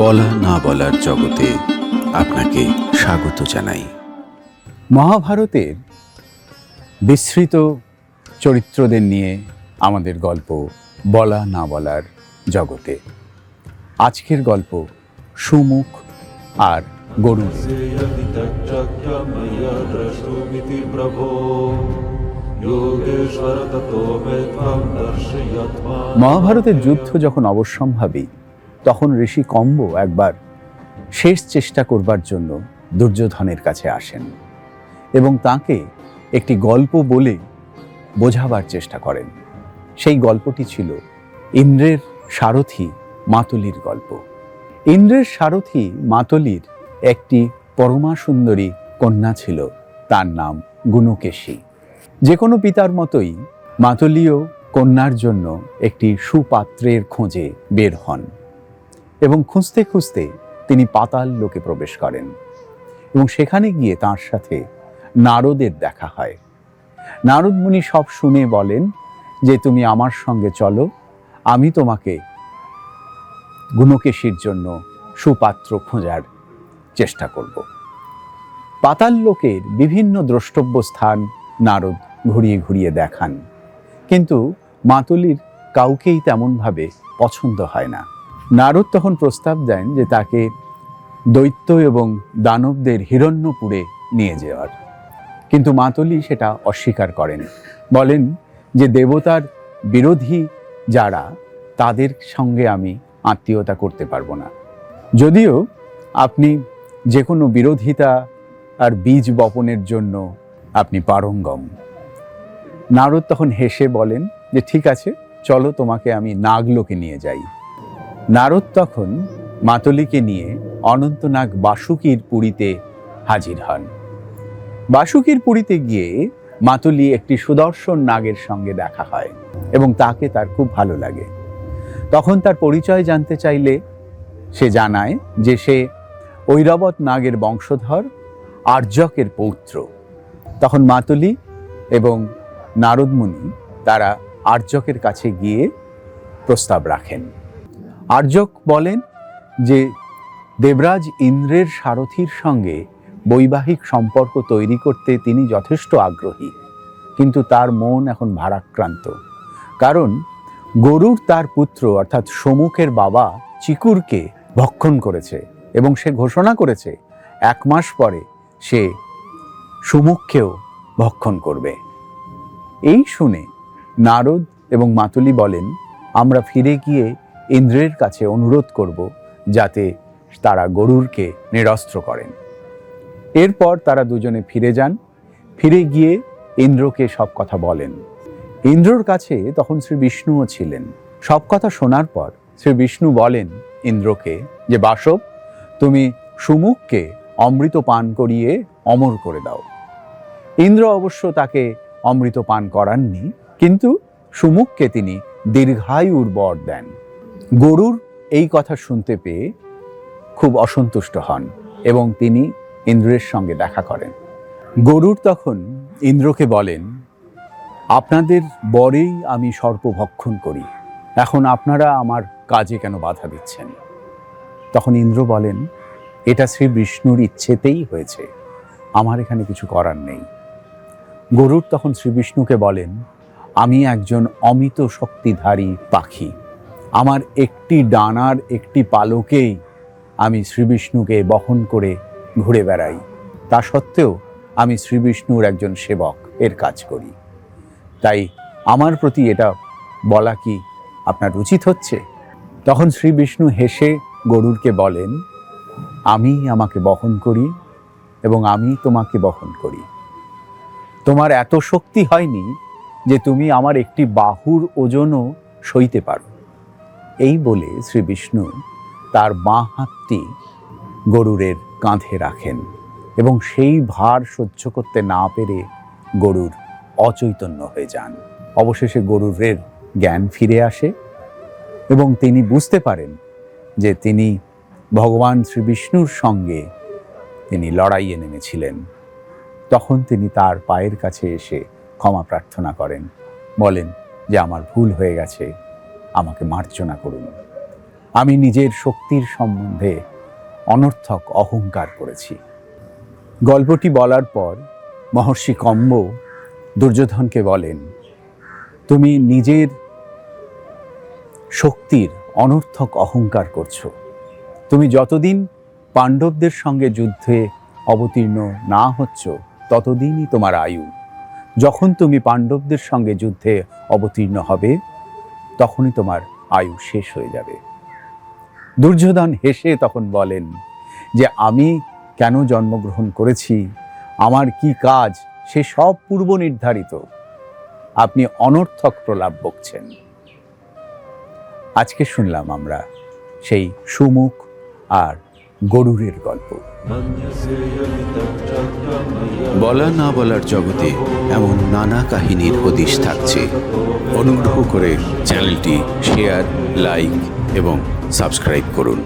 বলা না বলার জগতে আপনাকে স্বাগত জানাই। মহাভারতের বিস্তৃত চরিত্রদের নিয়ে আমাদের গল্প বলা না বলার জগতে। আজকের গল্প সুমুখ আর গরু। মহাভারতের যুদ্ধ যখন অবশ্যম্ভাবী, তখন ঋষি কম্ব একবার শেষ চেষ্টা করবার জন্য দুর্যোধনের কাছে আসেন এবং তাকে একটি গল্প বলে বোঝাবার চেষ্টা করেন। সেই গল্পটি ছিল ইন্দ্রের সারথি মাতলির গল্প। ইন্দ্রের সারথি মাতলির একটি পরমা সুন্দরী কন্যা ছিল, তার নাম গুণকেশী। যে কোনো পিতার মতোই মাতলিও কন্যার জন্য একটি সুপাত্রের খোঁজে বের হন এবং খুঁজতে খুঁজতে তিনি পাতাল লোকে প্রবেশ করেন এবং সেখানে গিয়ে তার সাথে নারদের দেখা হয়। নারদ মুনি সব শুনে বলেন যে তুমি আমার সঙ্গে চলো, আমি তোমাকে গুণকেশীর জন্য সুপাত্র খোঁজার চেষ্টা করব। পাতাল লোকের বিভিন্ন দ্রষ্টব্য স্থান নারদ ঘুরিয়ে ঘুরিয়ে দেখান, কিন্তু মাতলির কাউকেই তেমনভাবে পছন্দ হয় না। নারদ তখন প্রস্তাব দেন যে তাকে দৈত্য এবং দানবদের হিরণ্যপুরে নিয়ে যাওয়ার, কিন্তু মাতলি সেটা অস্বীকার করেন। বলেন যে দেবতার বিরোধী যারা, তাদের সঙ্গে আমি আত্মীয়তা করতে পারবো না। যদিও আপনি যে কোনো বিরোধিতা আর বীজ বপনের জন্য আপনি পারঙ্গম। নারদ তখন হেসে বলেন যে ঠিক আছে, চলো তোমাকে আমি নাগলোকে নিয়ে যাই। নারদ তখন মাতলিকে নিয়ে অনন্তনাগ বাসুকীর পুরীতে হাজির হন। বাসুকীর পুরীতে গিয়ে মাতলি একটি সুদর্শন নাগের সঙ্গে দেখা হয় এবং তাকে তার খুব ভালো লাগে। তখন তার পরিচয় জানতে চাইলে সে জানায় যে সে ঐরাবত নাগের বংশধর, আর্যকের পৌত্র। তখন মাতলি এবং নারদ মুনি তারা আর্যকের কাছে গিয়ে প্রস্তাব রাখেন। আর্যক বলেন যে দেবরাজ ইন্দ্রের সারথীর সঙ্গে বৈবাহিক সম্পর্ক তৈরি করতে তিনি যথেষ্ট আগ্রহী, কিন্তু তার মন এখন ভারাক্রান্ত, কারণ গরুর তার পুত্র অর্থাৎ সমুখের বাবা চিকুরকে ভক্ষণ করেছে এবং সে ঘোষণা করেছে 1 মাস পরে সে সুমুখকেও ভক্ষণ করবে। এই শুনে নারদ এবং মাতলি বলেন আমরা ফিরে গিয়ে ইন্দ্রের কাছে অনুরোধ করব যাতে তারা গরুরকে নিরস্ত্র করেন। এরপর তারা দুজনে ফিরে যান। ফিরে গিয়ে ইন্দ্রকে সব কথা বলেন। ইন্দ্রর কাছে তখন শ্রী বিষ্ণুও ছিলেন। সব কথা শোনার পর শ্রী বিষ্ণু বলেন ইন্দ্রকে যে বাসব, তুমি সুমুখকে অমৃত পান করিয়ে অমর করে দাও। ইন্দ্র অবশ্য তাকে অমৃত পান করাননি, কিন্তু সুমুখকে তিনি দীর্ঘায়ুর বর দেন। গরুর এই কথা শুনতে পেয়ে খুব অসন্তুষ্ট হন এবং তিনি ইন্দ্রের সঙ্গে দেখা করেন। গরুর তখন ইন্দ্রকে বলেন আপনাদের বরেই আমি সর্প ভক্ষণ করি, এখন আপনারা আমার কাজে কেন বাধা দিচ্ছেন? তখন ইন্দ্র বলেন এটা শ্রী বিষ্ণুর ইচ্ছেতেই হয়েছে, আমার এখানে কিছু করার নেই। গরুর তখন শ্রী বিষ্ণুকে বলেন আমি একজন অমিত শক্তিধারী পাখি, আমার একটি ডানার একটি পালকেই আমি শ্রী বিষ্ণুকে বহন করে ঘুরে বেড়াই, তা সত্ত্বেও আমি শ্রী বিষ্ণুর একজন সেবক এর কাজ করি, তাই আমার প্রতি এটা বলা কি আপনার উচিত হচ্ছে? তখন শ্রী বিষ্ণু হেসে গরুরকে বলেন আমি আমাকে বহন করি এবং আমি তোমাকে বহন করি। তোমার এত শক্তি হয়নি যে তুমি আমার একটি বাহুর ওজনও সইতে পারো। এই বলে শ্রী বিষ্ণু তার বাঁ হাতটি গরুরের কাঁধে রাখেন এবং সেই ভার সহ্য করতে না পেরে গরুর অচৈতন্য হয়ে যান। অবশেষে গরুরের জ্ঞান ফিরে আসে এবং তিনি বুঝতে পারেন যে তিনি ভগবান শ্রী বিষ্ণুর সঙ্গে তিনি লড়াইয়ে নেমেছিলেন। তখন তিনি তার পায়ের কাছে এসে ক্ষমা প্রার্থনা করেন, বলেন যে আমার ভুল হয়ে গেছে, আমাকে মার্জনা করুন। আমি নিজের শক্তির সম্বন্ধে অনর্থক অহংকার করেছি। গল্পটি বলার পর মহর্ষি কম্ব দুর্যোধনকে বলেন, তুমি নিজের শক্তির অনর্থক অহংকার করছো। তুমি যতদিন পাণ্ডবদের সঙ্গে যুদ্ধে অবতীর্ণ না হচ্ছ ততদিনই তোমার আয়ু। যখন তুমি পাণ্ডবদের সঙ্গে যুদ্ধে অবতীর্ণ হবে তখনই তোমার আয়ু শেষ হয়ে যাবে। দুর্যোধন হেসে তখন বলেন যে আমি কেন জন্মগ্রহণ করেছি, আমার কি কাজ, সে সব পূর্ব নির্ধারিত। আপনি অনর্থক প্রলাপ বকছেন। আজকে শুনলাম আমরা সেই সুমুখ আর গরুরের গল্প। বলা না বলার জগতে এমন নানা কাহিনীর হদিশ থাকছে। অনুগ্রহ করে চ্যানেলটি শেয়ার, লাইক এবং সাবস্ক্রাইব করুন।